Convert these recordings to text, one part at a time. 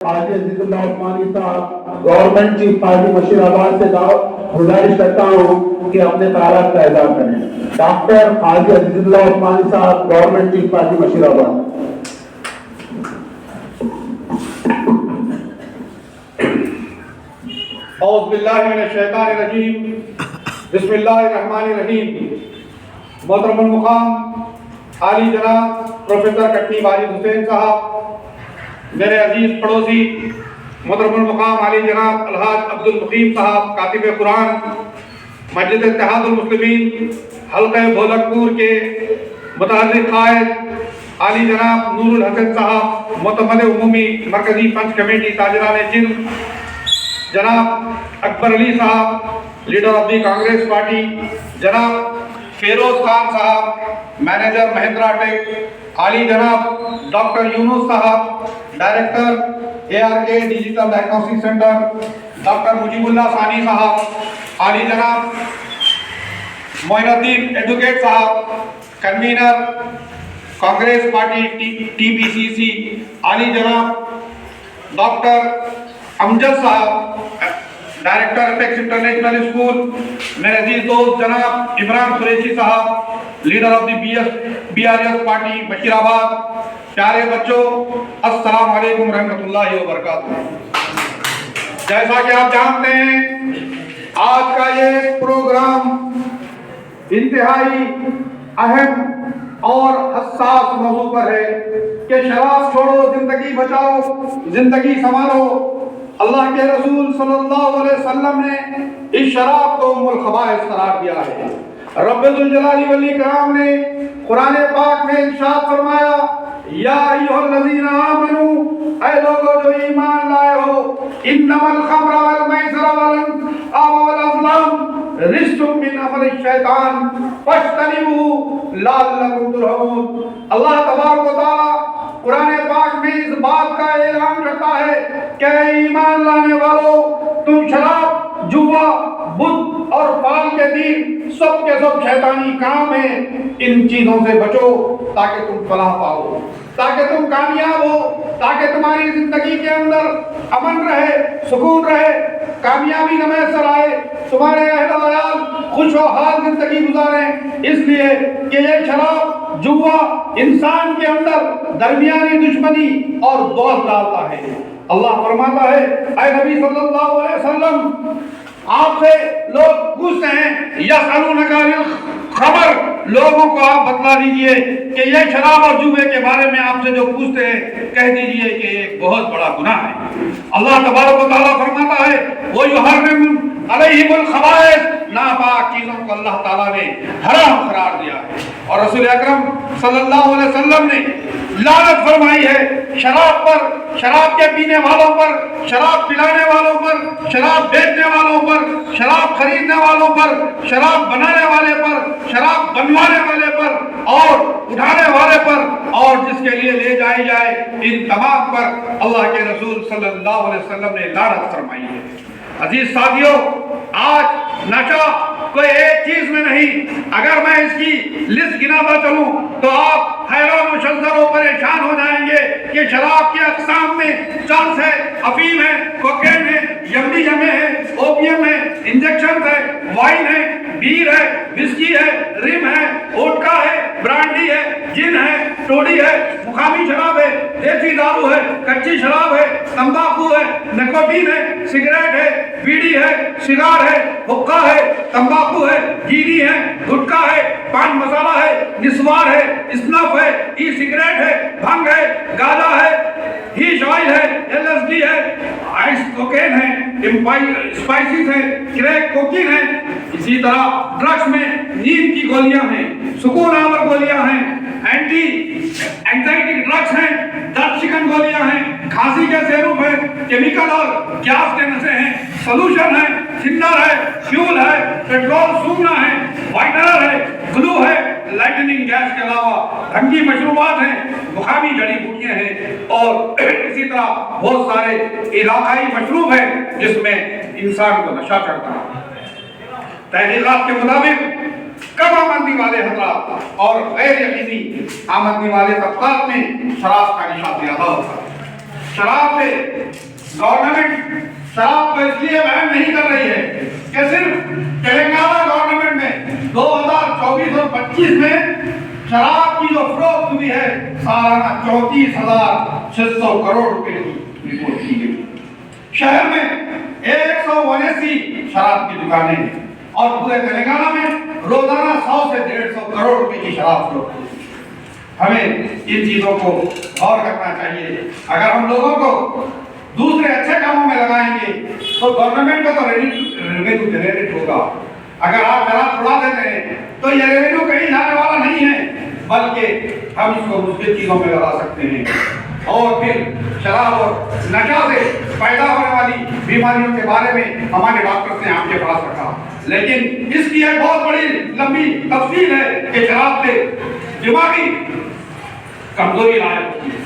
قاضی عزیز اللہ عثمانی صاحب government chief قاضی مشیر آباد سے گزارش کرتا ہوں کہ اپنے تعارف کا اظہار کریں. ڈاکٹر قاضی عزیز اللہ عثمانی صاحب گورنمنٹ چیف قاضی مشیر آباد. اعوذ باللہ من الشیطان الرجیم بسم اللہ الرحمن الرحیم. محترم المقام عالی جناب پروفیسر کٹنی واجد حسین صاحب، میرے عزیز پڑوسی محترم المقام عالی جناب الحاج عبد المقیم صاحب کاتب قرآن، مجلس اتحاد المسلمین حلقہ بھولک پور کے متحرک قائد عالی جناب نور الحسن صاحب، معتمد عمومی مرکزی پنچ کمیٹی تاجران جن، جناب اکبر علی صاحب leader of the Congress party, جناب فیروز خان صاحب مینیجر مہندرا ٹیک، عالی جناب doctor Younus Sahab director ARK digital diagnostic centre, doctor Mujib Ullah Sani Sahab, عالی جناب معین الدین ایڈوکیٹ صاحب کنوینر کانگریس پارٹی TPCC، عالی جناب ڈاکٹر امجد صاحب ڈائریکٹر اپیکس انٹرنیشنل اسکول، میرے عزیز دوست جناب عمران قریشی صاحب leader of the BRS party Bashir آباد. پیارے بچوں، السلام علیکم ورحمۃ اللہ وبرکاتہ. جیسا کہ آپ جانتے ہیں، آج کا یہ پروگرام انتہائی اہم اور حساس موضوع پر ہے کہ شراب چھوڑو زندگی بچاؤ، زندگی سنوارو. اللہ کے رسول صلی اللہ علیہ وسلم نے اس شراب کو ام الخبائث قرار دیا ہے. رب ذوالجلال والاکرام نے قرآن پاک میں ارشاد فرمایا، یا ایھا الذین آمنوا، اے لوگو جو ایمان لائے ہو، انما الخمر والمیسر والانصاب والازلام رجس من عمل الشیطان فاجتنبوہ لعلکم ترحمون. اللہ تبارک و تعالی قرآن پاک میں اس بات کا اعلان کرتا ہے کہ ایمان لانے والوں، تم شراب، جوا، بت اور فال کے دین سب کے سب شیطانی کام ہیں. ان چیزوں سے بچو تاکہ تم فلاح پاؤ، تاکہ تم کامیاب ہو، تاکہ تمہاری زندگی کے اندر امن رہے، سکون رہے، کامیابی نمیسر آئے، تمہارے اہل و عیال خوش و حال زندگی گزاریں. اس لیے کہ یہ شراب، جوا انسان کے اندر درمیانی دشمنی اور دوست ڈالتا ہے. اللہ فرماتا ہے، اے نبی صلی اللہ علیہ وسلم، آپ سے لوگ پوچھتے ہیں یسألونک عن الخمر، لوگوں کو آپ بتلا دیجئے کہ یہ شراب اور جوے کے بارے میں آپ سے جو پوچھتے ہیں کہہ دیجئے کہ یہ ایک بہت بڑا گناہ ہے. اللہ تبارک و تعالیٰ فرماتا ہے وَيُحَرِّمُ عَلَيْهِمُ الْخَبَائِثَ، ناپاک چیزوں کو اللہ تعالیٰ نے حرام قرار دیا ہے. اور رسول اکرم صلی اللہ علیہ وسلم نے لعنت فرمائی ہے شراب پر، شراب کے پینے والوں پر، شراب پلانے والوں پر، شراب بیچنے والوں پر، شراب خریدنے والوں پر، شراب بنانے والے پر، شراب بنوانے والے پر اور اٹھانے والے پر، اور جس کے لیے لے جائی جائے، ان تمام پر اللہ کے رسول صلی اللہ علیہ وسلم نے لعنت فرمائی ہے. عزیز ساتھیوں، آج نشہ کوئی ایک چیز میں نہیں. اگر میں اس کی لسٹ گناتا چلوں تو آپ حیران و شنظر و پریشان ہو جائیں گے کہ شراب کی اقسام میں چرس ہے، افیم ہے، کوکین ہے، MDMA ہے، اوپیم ہے، انجیکشن ہے، وائن ہے، بیر ہے، وسکی ہے، رم ہے، وڈکا ہے، برانڈی ہے، جن ہے، ٹوڈی ہے، مقامی شراب ہے، دیسی دارو ہے، کچی شراب ہے، تمباکو ہے، نکوٹین ہے، سگریٹ ہے، بیڑی ہے، سگار ہے، حقہ ہے، تمباکو ہے، گیری ہے، گٹکا ہے، پان مسالہ ہے، نسوار ہے، اسنف ہے، ای سگریٹ ہے، بھنگ ہے، گاجا ہے، ہیش آئل ہے، LSD ہے، آئس کوکین ہے، اسپائسیز ہے، کریک کوکین ہے. اسی طرح ڈرگس میں نیند کی گولیاں ہیں، سکون آور گولیاں ہیں، اینٹی اینگزائٹی ڈرگس ہیں، درد شکن گولیاں ہیں، کھانسی کے سیروپ ہیں، کیمیکل اور گیس کے نشے ہیں، سولوشن ہے، تھنر ہے، فیول ہے، پیٹرول سونا ہے، وائٹنر ہے، گلو ہے، لائٹننگ گیس کے علاوہ رنگی مشروبات ہیں، مقامی جڑی بوٹیاں ہیں، اور اسی طرح بہت سارے علاقائی مشروب ہیں جس میں انسان کو نشہ چڑھتا ہے. تحقیقات کے مطابق کم آمدنی والے حضرات اور غیر یقینی آمدنی والے طبقات میں شراب کا نشہ زیادہ ہوتا ہے. شراب سے گورنمنٹ شراب کو اس لیے بین نہیں کر رہی ہے کہ صرف تلنگانہ گورنمنٹ میں 2024 اور 25 میں شراب کی جو فروخت ہوئی ہے سالانہ 34,600 کروڑ روپے کی رپورٹ کی گئی. شہر میں 179 شراب کی دکانیں ہیں اور پورے تلنگانہ میں روزانہ 100 سے 150 کروڑ روپے کی شراب فروخت ہوتی ہے. ہمیں ان چیزوں کو غور کرنا چاہیے. اگر ہم لوگوں کو دوسرے اچھے کاموں میں لگائیں گے تو گورنمنٹ کا تو ریونیو جنریٹ ہوگا. اگر آپ شراب چھڑا دیتے ہیں تو یہ ریونیو کہیں جانے والا نہیں ہے بلکہ ہم اس کو مثبت چیزوں میں لگا سکتے ہیں. اور پھر شراب اور نشہ سے پیدا ہونے والی بیماریوں کے بارے میں ہمارے ڈاکٹرز نے آپ کے پاس رکھا, لیکن اس کی ایک بہت بڑی لمبی تفصیل ہے کہ شراب سے دماغی کمزوری لاحق ہوتی ہے,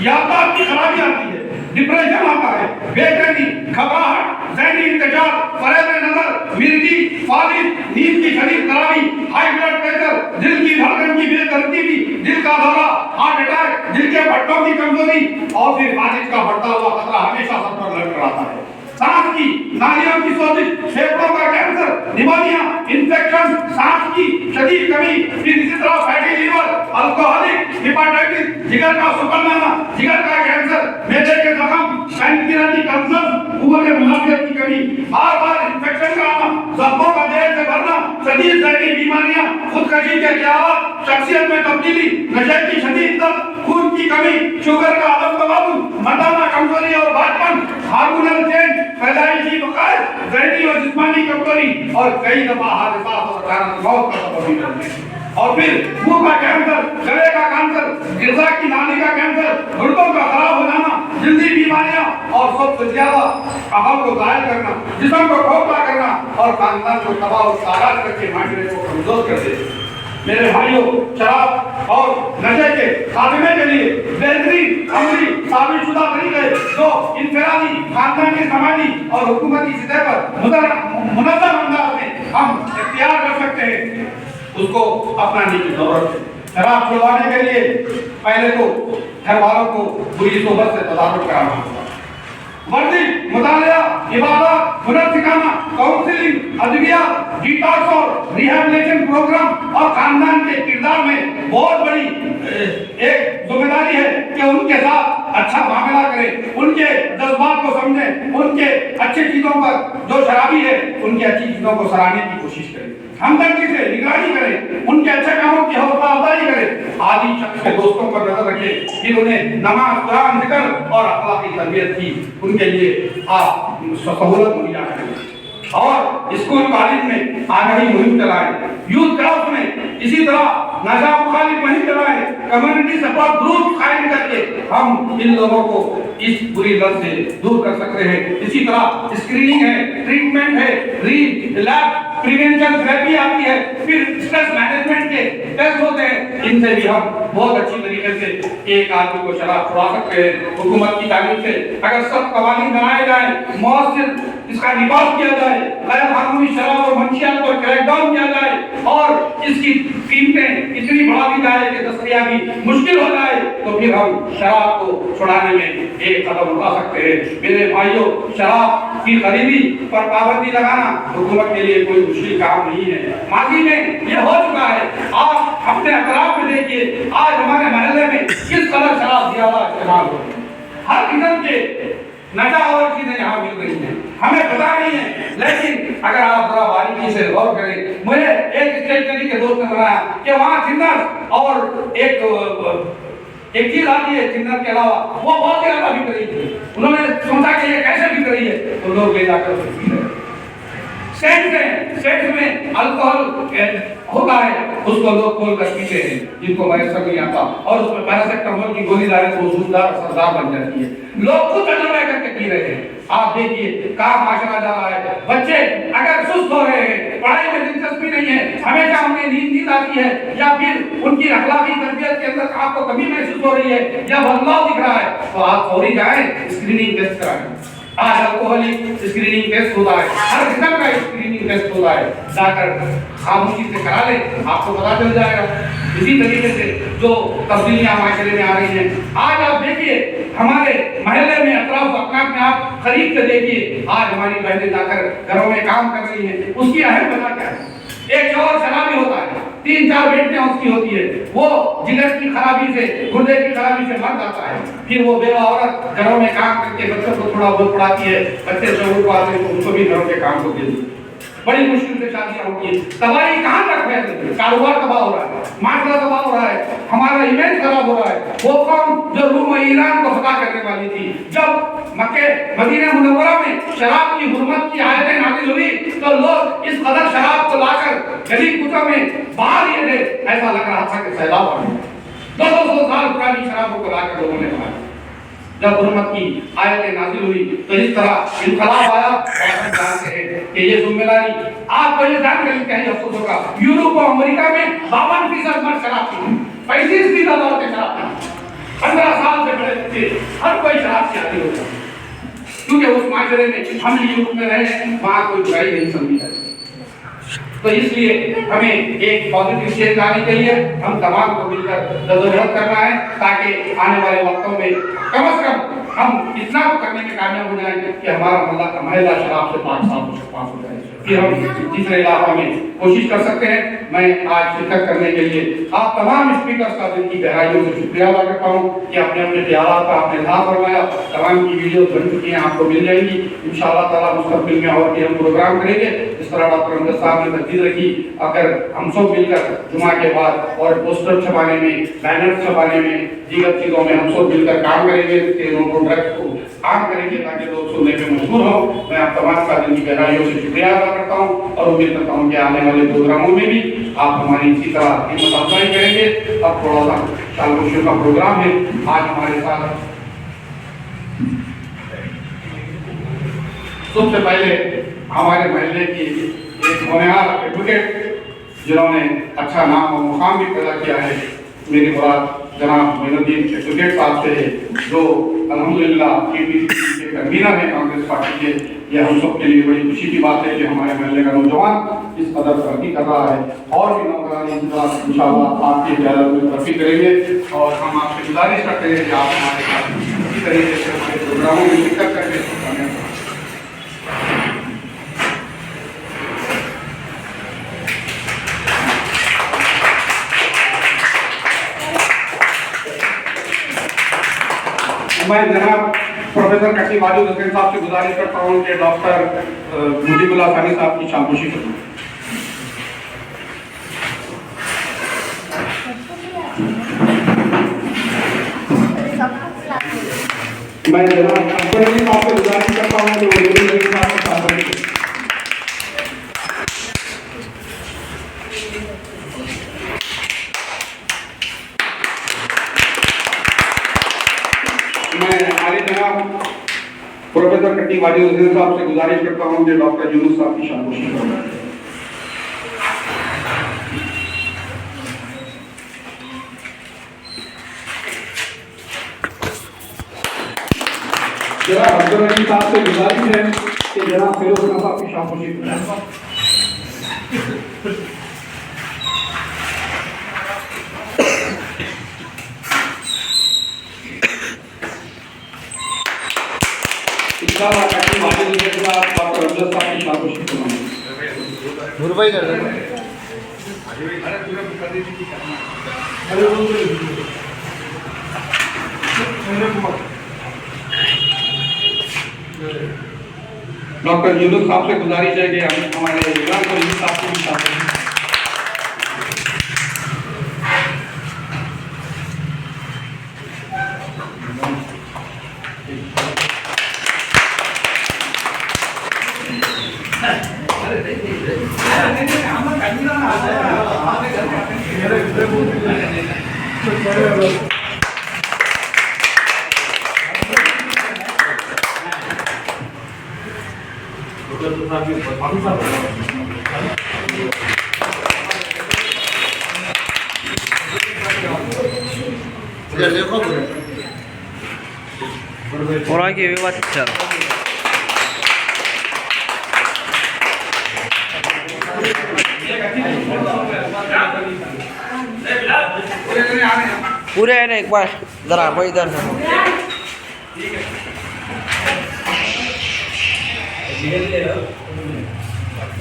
یادداشت کی خرابی آتی ہے, ڈپریشن آتا ہے, بے چینی, گھبراہٹ, ذہنی انتشار, فریب نظر, مرگی, فالج, نیند کی شدید خرابی, ہائی بلڈ پریشر, دل کی دھڑکن کی بے ترتیبی, دل کا دورہ, ہارٹ اٹیک, دل کے پٹھوں کی کمزوری اور پھر فالج کا بڑھتا ہوا خطرہ ہمیشہ سب پر لڑ کر آتا ہے. سانس کی نالیوں کی سوزش, پھیپھڑوں کا کینسر, نمونیا, انفیکشن, سانس کی شدید کمی, پھر اسی طرح فیٹی لیور, الکوہولک, ہیپاٹائٹس, جگر کا سکڑ جانا, جگر کا کینسر, معدے کے زخم, پینکریاٹک کینسر, اوپر کے منافعت کی کمی, بار بار انفیکشن کا آنا, زخموں کا دیر سے بھرنا, شدید ذہنی بیماریاں, خودکشی کے خیالات, شخصیت میں تبدیلی, نشے کی شدید لت, خون کی کمی, شوگر کا عدم توازن, مردانہ کمزوری اور بھاگپن, ہارمونل چینج, پیدائشی بخار, ذہنی اور جسمانی کمزوری اور کئی دفعہ حادثات اور اچانک موت کا سبب بھی بنتے ہیں. اور پھر منہ کا کینسر, گلے کا کینسر, غذا کی نالی کا کینسر, گردوں کا خراب ہو جانا, جلدی بیماریاں اور سب سے زیادہ عقل کو ضائع کرنا, جسم کو کھوکھلا کرنا اور خاندان کو تباہ و تاراج کر کے معاشرے کو کمزور کر دیتے. میرے بھائیوں, شراب اور نشے کے خاتمے کے لیے بہترین عملی ثابت شدہ طریقے جو انفرادی, خاندانی, سماجی اور حکومتی سطح پر منظم انداز میں ہم اختیار کر سکتے ہیں اس کو اپنانے کی ضرورت ہے. شراب چھڑوانے کے لیے پہلے تو گھر والوں کو بری صحبت سے تدارک کرانا ہوگا. ورزش, مطالعہ, عبادات, ہنر سکھانا, کاؤنسلنگ, ادویات, ڈیٹاکس اور ریہیبلیشن پروگرام اور خاندان کے کردار میں بہت بڑی ایک ذمہ داری ہے کہ ان کے ساتھ اچھا معاملہ کریں, ان کے جذبات کو سمجھیں, ان کے اچھی چیزوں پر, جو شرابی ہے ان کی اچھی چیزوں کو سراہنے کی کوشش کریں, ہمدردی سے نگرانی کریں, ان کے اچھے کاموں کی حوصلہ افزائی کریں, عادی شخص کے دوستوں پر نظر رکھیں, پھر انہیں نماز, قرآن, ذکر اور اخلاقی تربیت کی ان کے لیے آپ سہولت مہیا کریں. اور اسکول کالج میں آگاہی مہم چلائیں, یوتھ کلب میں اسی طرح نشہ مخالف مہم چلائیں, کمیونٹی سپورٹ گروپ قائم کر کے ہم ان لوگوں کو اس بری لت سے دور کر سکتے ہیں. اسی طرح اسکریننگ ہے, ٹریٹمنٹ ہے, ریلیپ پریونشن تھراپی آتی ہے, پھر اسٹریس مینجمنٹ کے ٹیسٹ ہوتے ہیں, ان سے بھی ہم بہت اچھی طریقے سے ایک آدمی کو شراب چھڑا سکتے ہیں. حکومت کی جانب سے اگر سخت قوانین بنائے جائیں, مؤثر اس کا نفاذ کیا جائے, غیر قانونی شراب اور منشیات پر کریک ڈاؤن کیا جائے اور اس کی قیمتیں اتنی بڑھا دی جائے کہ دستیابی مشکل ہو جائے تو پھر ہم شراب کو چھڑانے میں ایک قدم اٹھا سکتے ہیں. میرے بھائیوں, شراب کی خریدی پر پابندی لگانا حکومت کے لیے کوئی مشکل کام نہیں ہے. ماضی میں یہ ہو چکا ہے. آپ اپنے اطراف میں دیکھیے, آج ہمارے محلے میں کس قدر شراب زیادہ استعمال ہو رہی ہے. ہر قسم کے نشہ اور چیزیں یہاں مل رہی ہیں, ہمیں پتا نہیں ہے, لیکن اگر آپ ذرا باریکی سے غور کریں, مجھے ایک اسٹیشنری کے دوست نے بتایا کہ وہاں چنر اور ایک چیز آتی ہے چنر کے علاوہ, وہ بہت زیادہ بک رہی تھی. انہوں نے سوچا کہ یہ کیسے بک رہی ہے, تو لوگ لے جا کر پی رہے. سینٹ میں الکوہل ہوتا ہے, اس کو لوگ کھول کر پیتے ہیں جن کو میسر نہیں آتا, اور اس میں پیراسیٹامول کی گولی ڈالے تو وجوددار سردار بن جاتی ہے. لوگ خود تجربہ کر کے پی رہے ہیں. آپ دیکھیے کہاں معاشرہ جا رہا ہے. بچے اگر سست ہو رہے ہیں, پڑھائی میں دلچسپی نہیں ہے, ہمیشہ انہیں نیند آتی ہے, یا پھر ان کی اخلاقی تربیت کے اندر آپ کو کمی محسوس ہو رہی ہے یا بدلاؤ دکھ رہا ہے, تو آپ فوری جائیں, اسکریننگ ٹیسٹ کرائیں. آج الکوہولک اسکریننگ ٹیسٹ ہوتا ہے, ہر قسم کا اسکریننگ ٹیسٹ ہوتا ہے, جا کر خاموشی سے کرا لیں, آپ کو پتا چل جائے گا. اسی طریقے سے جو تبدیلیاں معاشرے میں آ رہی ہیں, آج آپ دیکھیے ہمارے محلے میں اطراف اطراف میں آپ خرید کے دیکھیے، آج ہماری بہنیں جا کر گھروں میں کام کر رہی ہیں، اس کی اہم وجہ کیا ہے؟ ایک شوہر شرابی ہوتا ہے، 3-4 بیٹیاں اس کی ہوتی ہے، وہ جگر کی خرابی سے، گردے کی خرابی سے مر جاتا ہے، پھر وہ بیوہ عورت گھروں میں کام کر کے بچوں کو تھوڑا بہت پڑھاتی ہے، بچے شوہر کو آتے ہیں تو ان کو بھی گھروں کے کام کو دیتی ہے، بڑی مشکل سے شادیاں ہوتی ہیں، تباہی کہاں تک ہے؟ کاروبار تباہ ہو رہا ہے، معاشرہ تباہ ہو رہا ہے، ہمارا ایمیج خراب ہو رہا ہے۔ وہ قوم جو روم و ایران کو فتح کرنے والی تھی، جب مکہ مدینہ منورہ میں شراب کی حرمت کی آیتیں نازل ہوئی تو لوگ اس قدر شراب کو لا کر گلی کوچوں میں بہا دیے تھے، ایسا لگ رہا تھا کہ سیلاب آ گیا۔ 200 سال پرانی شرابوں کو لا کر لوگوں نے بہایا۔ جب حرمت کی آیتیں نازل ہوئی تو اس طرح انقلاب آیا، اور ہم جانتے ہیں کہ یہ ذمہ داری آپ کو یہ جان کر کہیں افسوس ہوگا، یورپ اور امریکہ میں 52% مرد شراب پیتے ہیں، 35% عورتیں شراب پیتی ہیں، 15 سال سے بڑے بچے ہر کوئی شراب کی عادی ہوتا ہے، کیونکہ اس معاشرے میں ہم یورپ میں رہے ہیں، وہاں کوئی برائی نہیں سمجھی جاتی۔ تو اس لیے ہمیں ایک پازیٹیو چینج لانے کے لیے ہم تمام کو مل کر جدوجہد کرنا ہے، تاکہ آنے والے وقتوں میں کم از کم ہم اتنا کرنے میں کامیاب ہو جائیں کہ ہمارا محلہ شراب سے پاک صاف ہو جائے۔ پھر ہم تیسرے علاقوں میں کوشش کر سکتے ہیں۔ میں آج شرکت کرنے کے لیے آپ تمام اسپیکرز کا دل کی گہرائیوں سے شکریہ ادا کرتا ہوں کہ اپنے اپنے خیالات کا آپ نے اظہار فرمایا۔ تمام کی ویڈیوز بن چکی ہیں، آپ کو مل جائیں گی انشاءاللہ تعالیٰ۔ مستقبل میں اور بھی ہم پروگرام کریں گے، اس طرح ڈاکٹر امجد صاحب نے تجویز رکھی، اگر ہم سب مل کر جمعہ کے بعد اور پوسٹر چھپانے میں، بینر چھپانے میں، دیگر چیزوں میں ہم سب مل کر کام کریں گے، تیزوں کو ڈرگس کو عام کریں گے تاکہ لوگ سننے میں مجبور ہوں۔ میں آپ تمام کا دل کی گہرائیوں سے شکریہ ادا کرتا ہوں اور امید کرتا ہوں کہ آنے والے پروگراموں میں بھی آپ ہماری اسی طرح ہمت افزائی کریں گے۔ اب تھوڑا سا شال خوشیوں کا پروگرام ہے۔ آج ہمارے ساتھ سب سے پہلے ہمارے محلے کی ایک ہونہار ایڈوکیٹ جنہوں نے اچھا نام اور مقام بھی پیدا کیا ہے، میری مراد جناب معین الدین ایڈوکیٹ صاحب سے ہے، جو الحمدللہ PPCC کے کنوینر ہیں کانگریس پارٹی کے۔ یہ ہم سب کے لیے بڑی خوشی کی بات ہے کہ ہمارے محلے کا نوجوان اس قدر ترقی کر رہا ہے، اور بھی نوجوان انشاءاللہ آپ کی قیادت میں ترقی کریں گے، اور ہم آپ سے گزارش کرتے ہیں کہ آپ ہمارے ساتھ اسی طریقے سے ہمارے پروگراموں میں شرکت کر کے میں جناب پروفیسر کٹنی واجد حسین صاحب سے گزارش کرتا ہوں کہ ڈاکٹر مجیب اللہ ثانی صاحب کی شاموشی کریں۔ میں جناب اکبر علی صاحب سے گزارش کرتا ہوں کہ وہ مجیب اللہ صاحب کی شاموشی کریں۔ میں ہمارے جناب پروفیسر کٹنی واجد حسین صاحب سے گزارش کرتا ہوں کہ ڈاکٹر یونس صاحب کی شاموشی کریں۔ جناب اکبر علی صاحب سے گزارش ہے کہ جناب فیروز خان صاحب کی شاموشی کریں۔ انشاءاللہ کٹنی واجد حسین صاحب ڈاکٹر امجد صاحب کی شاموشی کریں۔ نوربھائی کر دیں۔ ڈاکٹر یونس صاحب سے گزارش ہے کہ ہمارے عمران کو یونس صاحب کی شاموشی کریں۔ اور آگے بھی بات چل پورے ہے نا ایک بار ذرا وہ ادھر سے